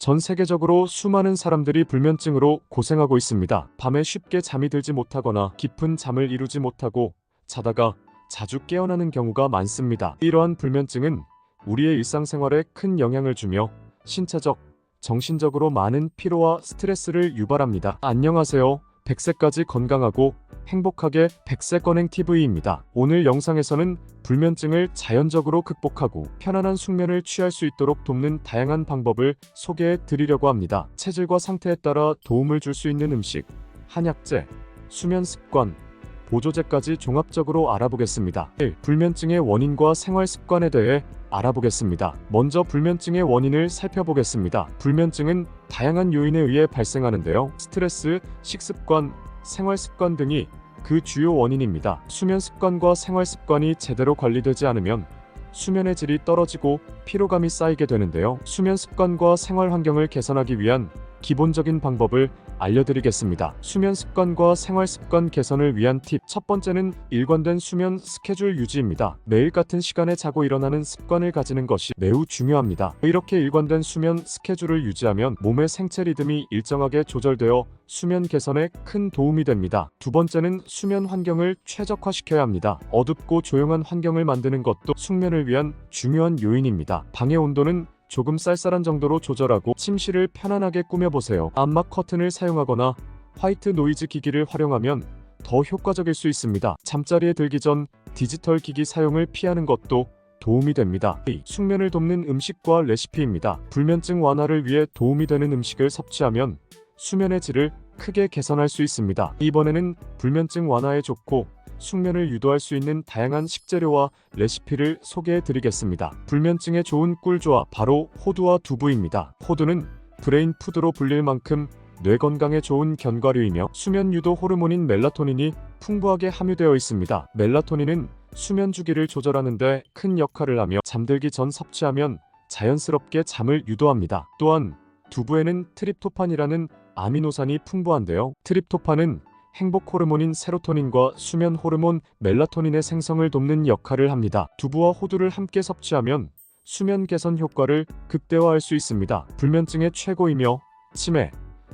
전 세계적으로 수많은 사람들이 불면증으로 고생하고 있습니다. 밤에 쉽게 잠이 들지 못하거나 깊은 잠을 이루지 못하고 자다가 자주 깨어나는 경우가 많습니다. 이러한 불면증은 우리의 일상생활에 큰 영향을 주며 신체적, 정신적으로 많은 피로와 스트레스를 유발합니다. 안녕하세요. 100세까지 건강하고 행복하게 백세건행TV입니다. 오늘 영상에서는 불면증을 자연적으로 극복하고 편안한 숙면을 취할 수 있도록 돕는 다양한 방법을 소개해 드리려고 합니다. 체질과 상태에 따라 도움을 줄 수 있는 음식, 한약재, 수면 습관, 보조제까지 종합적으로 알아보겠습니다. 1. 불면증의 원인과 생활 습관에 대해 알아보겠습니다. 먼저 불면증의 원인을 살펴보겠습니다. 불면증은 다양한 요인에 의해 발생하는데요. 스트레스, 식습관, 생활 습관 등이 그 주요 원인입니다. 수면 습관과 생활 습관이 제대로 관리되지 않으면 수면의 질이 떨어지고 피로감이 쌓이게 되는데요. 수면 습관과 생활 환경을 개선하기 위한 기본적인 방법을 알려드리겠습니다. 수면 습관과 생활 습관 개선을 위한 팁. 첫 번째는 일관된 수면 스케줄 유지입니다. 매일 같은 시간에 자고 일어나는 습관을 가지는 것이 매우 중요합니다. 이렇게 일관된 수면 스케줄을 유지하면 몸의 생체 리듬이 일정하게 조절되어 수면 개선에 큰 도움이 됩니다. 두 번째는 수면 환경을 최적화시켜야 합니다. 어둡고 조용한 환경을 만드는 것도 숙면을 위한 중요한 요인입니다. 방의 온도는 조금 쌀쌀한 정도로 조절하고 침실을 편안하게 꾸며보세요. 암막 커튼을 사용하거나 화이트 노이즈 기기를 활용하면 더 효과적일 수 있습니다. 잠자리에 들기 전 디지털 기기 사용을 피하는 것도 도움이 됩니다. 숙면을 돕는 음식과 레시피입니다. 불면증 완화를 위해 도움이 되는 음식을 섭취하면 수면의 질을 크게 개선할 수 있습니다. 이번에는 불면증 완화에 좋고 숙면을 유도할 수 있는 다양한 식재료와 레시피를 소개해 드리겠습니다. 불면증에 좋은 꿀조합, 바로 호두와 두부입니다. 호두는 브레인 푸드로 불릴 만큼 뇌 건강에 좋은 견과류이며 수면 유도 호르몬인 멜라토닌이 풍부하게 함유되어 있습니다. 멜라토닌은 수면 주기를 조절하는 데 큰 역할을 하며 잠들기 전 섭취하면 자연스럽게 잠을 유도합니다. 또한 두부에는 트립토판이라는 아미노산이 풍부한데요. 트립토판은 행복 호르몬인 세로토닌과 수면 호르몬 멜라토닌의 생성을 돕는 역할을 합니다. 두부와 호두를 함께 섭취하면 수면 개선 효과를 극대화할 수 있습니다. 불면증의 최고이며 치매,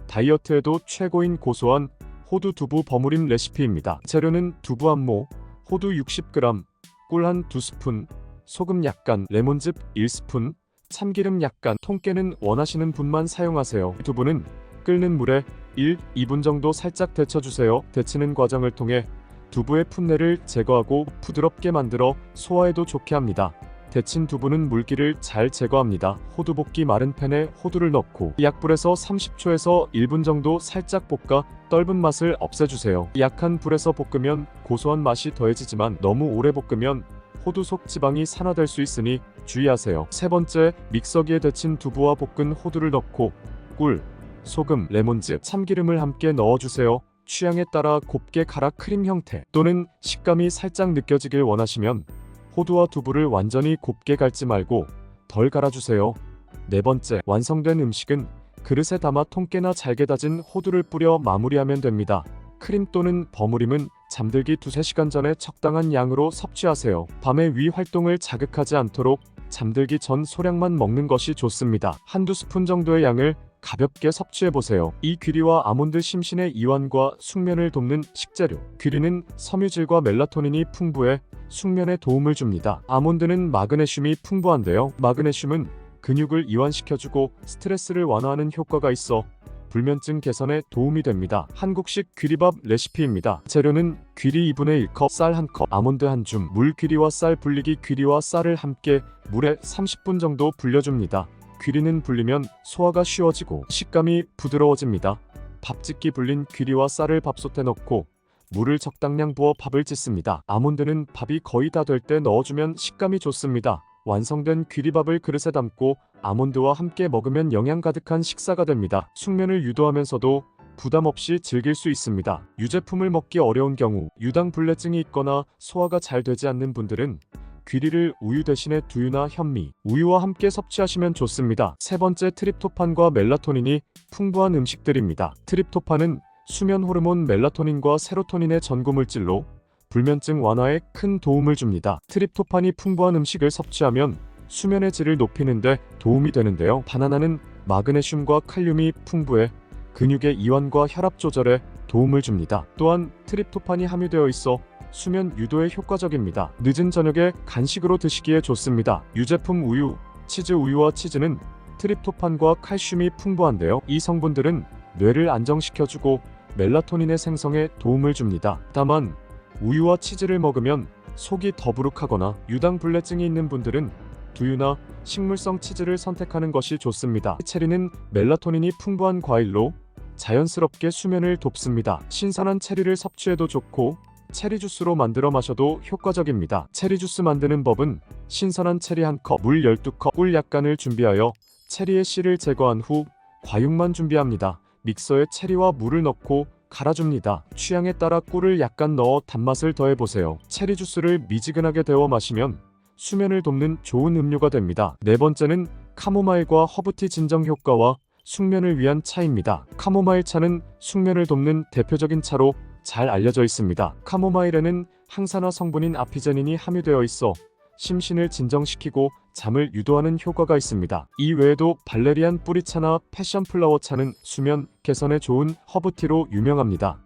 다이어트에도 최고인 고소한 호두 두부 버무림 레시피입니다. 재료는 두부 한 모, 호두 60g, 꿀 한 2스푼, 소금 약간, 레몬즙 1스푼, 참기름 약간, 통깨는 원하시는 분만 사용하세요. 두부는 끓는 물에 1-2분 정도 살짝 데쳐주세요. 데치는 과정을 통해 두부의 풋내를 제거하고 부드럽게 만들어 소화에도 좋게 합니다. 데친 두부는 물기를 잘 제거합니다. 호두 볶기 마른 팬에 호두를 넣고 약불에서 30초에서 1분 정도 살짝 볶아 떫은 맛을 없애주세요. 약한 불에서 볶으면 고소한 맛이 더해지지만 너무 오래 볶으면 호두 속 지방이 산화될 수 있으니 주의하세요. 세 번째, 믹서기에 데친 두부와 볶은 호두를 넣고 꿀, 소금, 레몬즙, 참기름을 함께 넣어주세요. 취향에 따라 곱게 갈아 크림 형태 또는 식감이 살짝 느껴지길 원하시면 호두와 두부를 완전히 곱게 갈지 말고 덜 갈아주세요. 네 번째, 완성된 음식은 그릇에 담아 통깨나 잘게 다진 호두를 뿌려 마무리하면 됩니다. 크림 또는 버무림은 잠들기 2-3시간 전에 적당한 양으로 섭취하세요. 밤에 위 활동을 자극하지 않도록 잠들기 전 소량만 먹는 것이 좋습니다. 한두 스푼 정도의 양을 가볍게 섭취해보세요. 이 귀리와 아몬드 심신의 이완과 숙면을 돕는 식재료. 귀리는 섬유질과 멜라토닌이 풍부해 숙면에 도움을 줍니다. 아몬드는 마그네슘이 풍부한데요. 마그네슘은 근육을 이완시켜주고 스트레스를 완화하는 효과가 있어 불면증 개선에 도움이 됩니다. 한국식 귀리밥 레시피입니다. 재료는 귀리 2분의 1컵, 쌀 1컵, 아몬드 1줌, 물. 귀리와 쌀 불리기. 귀리와 쌀을 함께 물에 30분 정도 불려줍니다. 귀리는 불리면 소화가 쉬워지고 식감이 부드러워집니다. 밥짓기 불린 귀리와 쌀을 밥솥에 넣고 물을 적당량 부어 밥을 짓습니다. 아몬드는 밥이 거의 다 될 때 넣어주면 식감이 좋습니다. 완성된 귀리밥을 그릇에 담고 아몬드와 함께 먹으면 영양 가득한 식사가 됩니다. 숙면을 유도하면서도 부담 없이 즐길 수 있습니다. 유제품을 먹기 어려운 경우, 유당 불내증이 있거나 소화가 잘 되지 않는 분들은 귀리를 우유 대신에 두유나 현미, 우유와 함께 섭취하시면 좋습니다. 세 번째, 트립토판과 멜라토닌이 풍부한 음식들입니다. 트립토판은 수면 호르몬 멜라토닌과 세로토닌의 전구물질로 불면증 완화에 큰 도움을 줍니다. 트립토판이 풍부한 음식을 섭취하면 수면의 질을 높이는 데 도움이 되는데요. 바나나는 마그네슘과 칼륨이 풍부해 근육의 이완과 혈압 조절에 도움을 줍니다. 또한 트립토판이 함유되어 있어 수면 유도에 효과적입니다. 늦은 저녁에 간식으로 드시기에 좋습니다. 유제품 우유, 치즈 우유와 치즈는 트립토판과 칼슘이 풍부한데요. 이 성분들은 뇌를 안정시켜주고 멜라토닌의 생성에 도움을 줍니다. 다만 우유와 치즈를 먹으면 속이 더부룩하거나 유당불내증이 있는 분들은 두유나 식물성 치즈를 선택하는 것이 좋습니다. 체리는 멜라토닌이 풍부한 과일로 자연스럽게 수면을 돕습니다. 신선한 체리를 섭취해도 좋고 체리 주스로 만들어 마셔도 효과적입니다. 체리 주스 만드는 법은 신선한 체리 1컵, 물 12컵, 꿀 약간을 준비하여 체리의 씨를 제거한 후 과육만 준비합니다. 믹서에 체리와 물을 넣고 갈아줍니다. 취향에 따라 꿀을 약간 넣어 단맛을 더해보세요. 체리 주스를 미지근하게 데워 마시면 수면을 돕는 좋은 음료가 됩니다. 네 번째는 카모마일과 허브티 진정 효과와 숙면을 위한 차입니다. 카모마일 차는 숙면을 돕는 대표적인 차로 잘 알려져 있습니다. 카모마일에는 항산화 성분인 아피제닌이 함유되어 있어 심신을 진정시키고 잠을 유도하는 효과가 있습니다. 이 외에도 발레리안 뿌리차나 패션플라워 차는 수면 개선에 좋은 허브티로 유명합니다.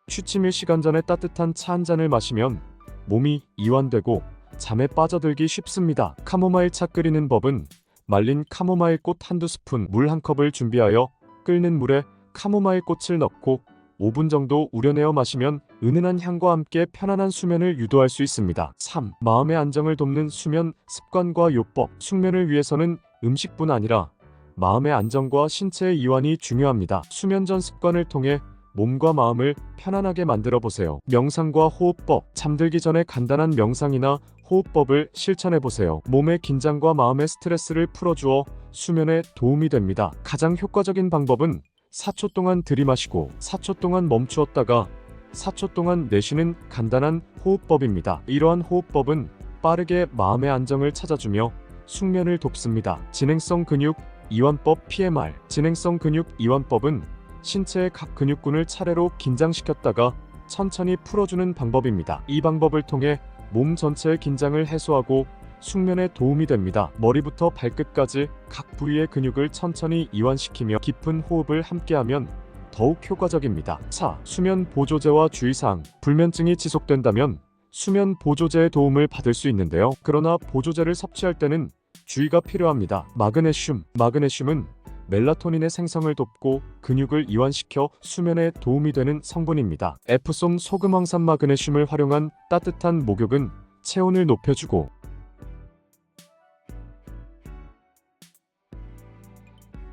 취침일 시간 전에 따뜻한 차 한 잔을 마시면 몸이 이완되고 잠에 빠져들기 쉽습니다. 카모마일 차 끓이는 법은 말린 카모마일 꽃 한두 스푼, 물 1컵을 준비하여 끓는 물에 카모마일 꽃을 넣고 5분 정도 우려내어 마시면 은은한 향과 함께 편안한 수면을 유도할 수 있습니다. 3. 마음의 안정을 돕는 수면 습관과 요법. 숙면을 위해서는 음식뿐 아니라 마음의 안정과 신체의 이완이 중요합니다. 수면 전 습관을 통해 몸과 마음을 편안하게 만들어 보세요. 명상과 호흡법. 잠들기 전에 간단한 명상이나 호흡법을 실천해 보세요. 몸의 긴장과 마음의 스트레스를 풀어주어 수면에 도움이 됩니다. 가장 효과적인 방법은 4초 동안 들이마시고 4초 동안 멈추었다가 4초 동안 내쉬는 간단한 호흡법입니다. 이러한 호흡법은 빠르게 마음의 안정을 찾아주며 숙면을 돕습니다. 진행성 근육 이완법 PMR. 진행성 근육 이완법은 신체의 각 근육군을 차례로 긴장시켰다가 천천히 풀어주는 방법입니다. 이 방법을 통해 몸 전체의 긴장을 해소하고 숙면에 도움이 됩니다. 머리부터 발끝까지 각 부위의 근육을 천천히 이완시키며 깊은 호흡을 함께하면 더욱 효과적입니다. 4. 수면 보조제와 주의사항. 불면증이 지속된다면 수면 보조제의 도움을 받을 수 있는데요. 그러나 보조제를 섭취할 때는 주의가 필요합니다. 마그네슘. 마그네슘은 멜라토닌의 생성을 돕고 근육을 이완시켜 수면에 도움이 되는 성분입니다. 에프솜 소금 황산 마그네슘을 활용한 따뜻한 목욕은 체온을 높여주고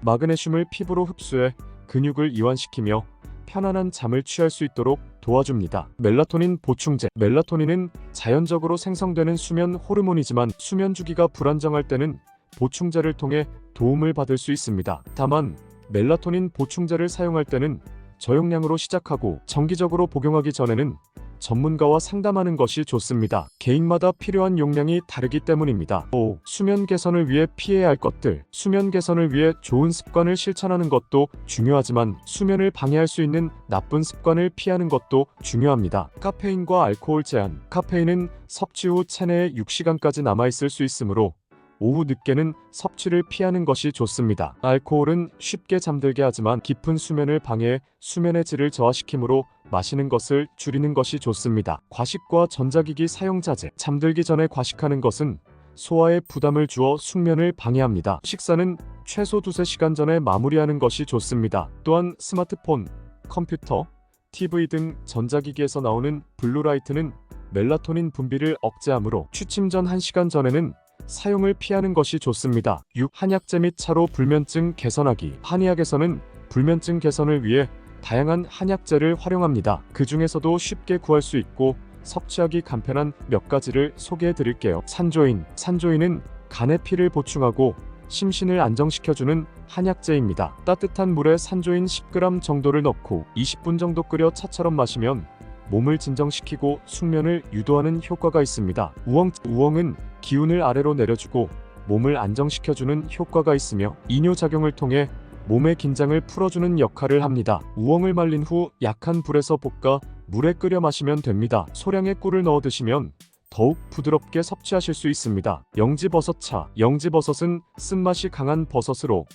마그네슘을 피부로 흡수해 근육을 이완시키며 편안한 잠을 취할 수 있도록 도와줍니다. 멜라토닌 보충제. 멜라토닌은 자연적으로 생성되는 수면 호르몬이지만 수면 주기가 불안정할 때는 보충제를 통해 도움을 받을 수 있습니다. 다만 멜라토닌 보충제를 사용할 때는 저용량으로 시작하고 정기적으로 복용하기 전에는 전문가와 상담하는 것이 좋습니다. 개인마다 필요한 용량이 다르기 때문입니다. 5. 수면 개선을 위해 피해야 할 것들. 수면 개선을 위해 좋은 습관을 실천하는 것도 중요하지만 수면을 방해할 수 있는 나쁜 습관을 피하는 것도 중요합니다. 카페인과 알코올 제한. 카페인은 섭취 후 체내에 6시간까지 남아있을 수 있으므로 오후 늦게는 섭취를 피하는 것이 좋습니다. 알코올은 쉽게 잠들게 하지만 깊은 수면을 방해해 수면의 질을 저하시키므로 마시는 것을 줄이는 것이 좋습니다. 과식과 전자기기 사용 자제. 잠들기 전에 과식하는 것은 소화에 부담을 주어 숙면을 방해합니다. 식사는 최소 2-3시간 전에 마무리하는 것이 좋습니다. 또한 스마트폰, 컴퓨터, TV 등 전자기기에서 나오는 블루라이트는 멜라토닌 분비를 억제하므로 취침 전 1시간 전에는 사용을 피하는 것이 좋습니다. 6. 한약재 및 차로 불면증 개선하기. 한의학에서는 불면증 개선을 위해 다양한 한약재를 활용합니다. 그 중에서도 쉽게 구할 수 있고 섭취하기 간편한 몇 가지를 소개해 드릴게요. 산조인. 산조인은 간에 피를 보충하고 심신을 안정시켜주는 한약재입니다. 따뜻한 물에 산조인 10g 정도를 넣고 20분 정도 끓여 차처럼 마시면 몸을 진정시키고 숙면을 유도하는 효과가 있습니다. 우엉. 우엉은 기운을 아래로 내려주고 몸을 안정시켜주는 효과가 있으며 이뇨작용을 통해 몸의 긴장을 풀어주는 역할을 합니다. 우엉을 말린 후 약한 불에서 볶아 물에 끓여 마시면 됩니다. 소량의 꿀을 넣어 드시면 더욱 부드럽게 섭취하실 수 있습니다. 영지버섯차. 영지버섯은 쓴맛이 강한 버섯으로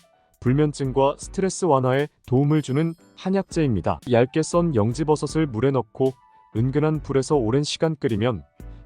불면증과 스트레스 완화에 도움을 주는 한약재입니다. 얇게 썬 영지버섯을 물에 넣고 은근한 불에서 오랜 시간 끓이면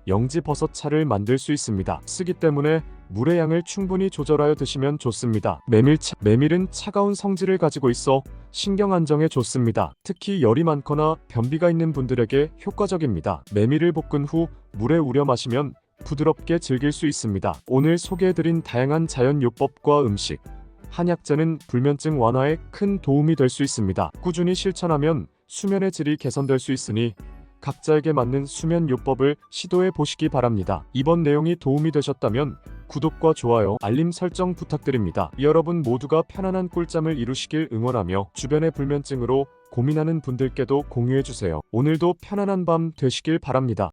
영지버섯차를 만들 수 있습니다. 쓰기 때문에 물의 양을 충분히 조절하여 드시면 좋습니다. 메밀차. 메밀은 차가운 성질을 가지고 있어 신경 안정에 좋습니다. 특히 열이 많거나 변비가 있는 분들에게 효과적입니다. 메밀을 볶은 후 물에 우려 마시면 부드럽게 즐길 수 있습니다. 오늘 소개해드린 다양한 자연 요법과 음식, 한약재는 불면증 완화에 큰 도움이 될 수 있습니다. 꾸준히 실천하면 수면의 질이 개선될 수 있으니 각자에게 맞는 수면 요법을 시도해 보시기 바랍니다. 이번 내용이 도움이 되셨다면 구독과 좋아요, 알림 설정 부탁드립니다. 여러분 모두가 편안한 꿀잠을 이루시길 응원하며 주변의 불면증으로 고민하는 분들께도 공유해 주세요. 오늘도 편안한 밤 되시길 바랍니다.